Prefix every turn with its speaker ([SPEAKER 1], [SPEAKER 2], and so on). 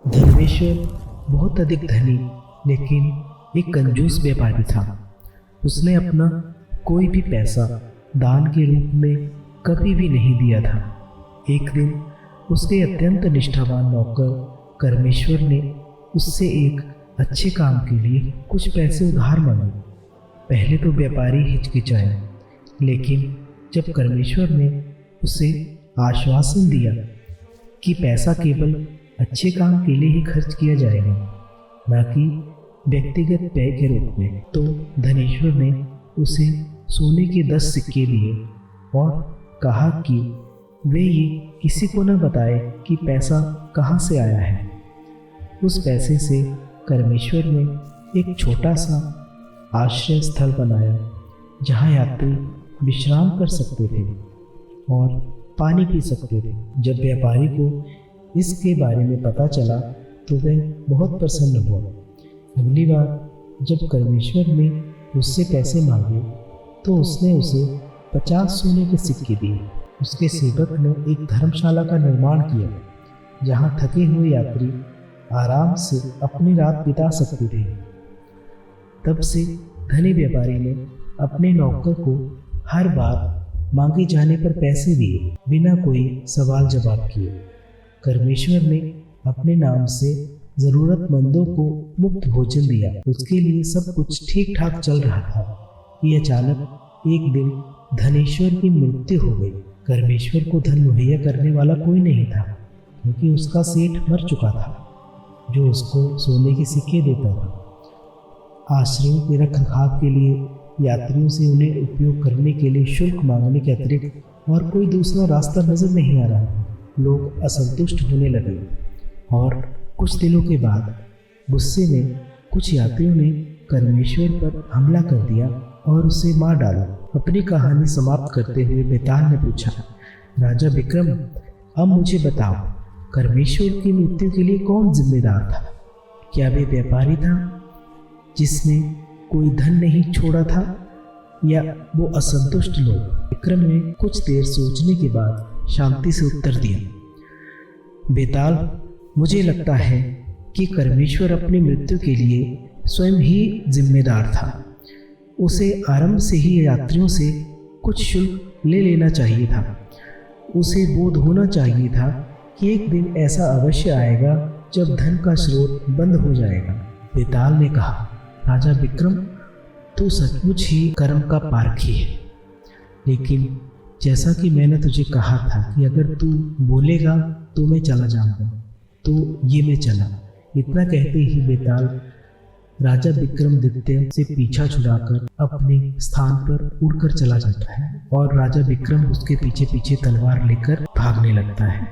[SPEAKER 1] धर्मेश्वर बहुत अधिक धनी लेकिन एक कंजूस व्यापारी था। उसने अपना कोई भी पैसा दान के रूप में कभी भी नहीं दिया था। एक दिन उसके अत्यंत निष्ठावान नौकर कर्मेश्वर ने उससे एक अच्छे काम के लिए कुछ पैसे उधार मांगे। पहले तो व्यापारी हिचकिचाया, लेकिन जब कर्मेश्वर ने उसे आश्वासन दिया कि पैसा केवल अच्छे काम के लिए ही खर्च किया जाएगा, न कि व्यक्तिगत व्यय के रूप में, तो धनेश्वर ने उसे सोने के 10 सिक्के दिए और कहा कि वे ये किसी को न बताए कि पैसा कहाँ से आया है। उस पैसे से कर्मेश्वर ने एक छोटा सा आश्रय स्थल बनाया जहाँ यात्री विश्राम कर सकते थे और पानी पी सकते थे। जब व्यापारी को इसके बारे में पता चला तो वह बहुत प्रसन्न हुआ। अगली बार जब कर्मेश्वर ने उससे पैसे मांगे तो उसने उसे 50 सोने के सिक्के दिए। उसके सेवक ने एक धर्मशाला का निर्माण किया जहां थके हुए यात्री आराम से अपनी रात बिता सकते थे। तब से धनी व्यापारी ने अपने नौकर को हर बार मांगे जाने पर पैसे दिए, बिना कोई सवाल जवाब किए। कर्मेश्वर ने अपने नाम से जरूरतमंदों को मुफ्त भोजन दिया। उसके लिए सब कुछ ठीक ठाक चल रहा था कि अचानक एक दिन धनेश्वर की मृत्यु हो गई। कर्मेश्वर को धन मुहैया करने वाला कोई नहीं था, क्योंकि उसका सेठ मर चुका था जो उसको सोने के सिक्के देता था। आश्रयों के रखरखाव के लिए यात्रियों से उन्हें उपयोग करने के लिए शुल्क मांगने के अतिरिक्त और कोई दूसरा रास्ता नजर नहीं आ रहा। लोग असंतुष्ट होने लगे और कुछ दिनों के बाद गुस्से में कुछ यात्रियों ने कर्मेश्वर पर हमला कर दिया और उसे मार डाला। अपनी कहानी समाप्त करते हुए बेताल ने पूछा, राजा विक्रम, अब मुझे बताओ, कर्मेश्वर की मृत्यु के लिए कौन जिम्मेदार था? क्या वे व्यापारी था जिसने कोई धन नहीं छोड़ा था, या वो असंतुष्ट लोग? विक्रम ने कुछ देर सोचने के बाद शांति से उत्तर दिया, बेताल, मुझे लगता है कि कर्मेश्वर अपनी मृत्यु के लिए स्वयं ही जिम्मेदार था। उसे आरंभ से ही यात्रियों से कुछ शुल्क ले लेना चाहिए था। उसे बोध होना चाहिए था कि एक दिन ऐसा अवश्य आएगा जब धन का स्रोत बंद हो जाएगा। बेताल ने कहा, राजा विक्रम, तू सचमुच ही कर्म का पारखी है, लेकिन जैसा कि मैंने तुझे कहा था कि अगर तू बोलेगा तो मैं चला जाऊंगा, तो ये मैं चला। इतना कहते ही बेताल राजा विक्रमादित्य से पीछा छुड़ाकर अपने स्थान पर उड़कर चला जाता है और राजा विक्रम उसके पीछे पीछे तलवार लेकर भागने लगता है।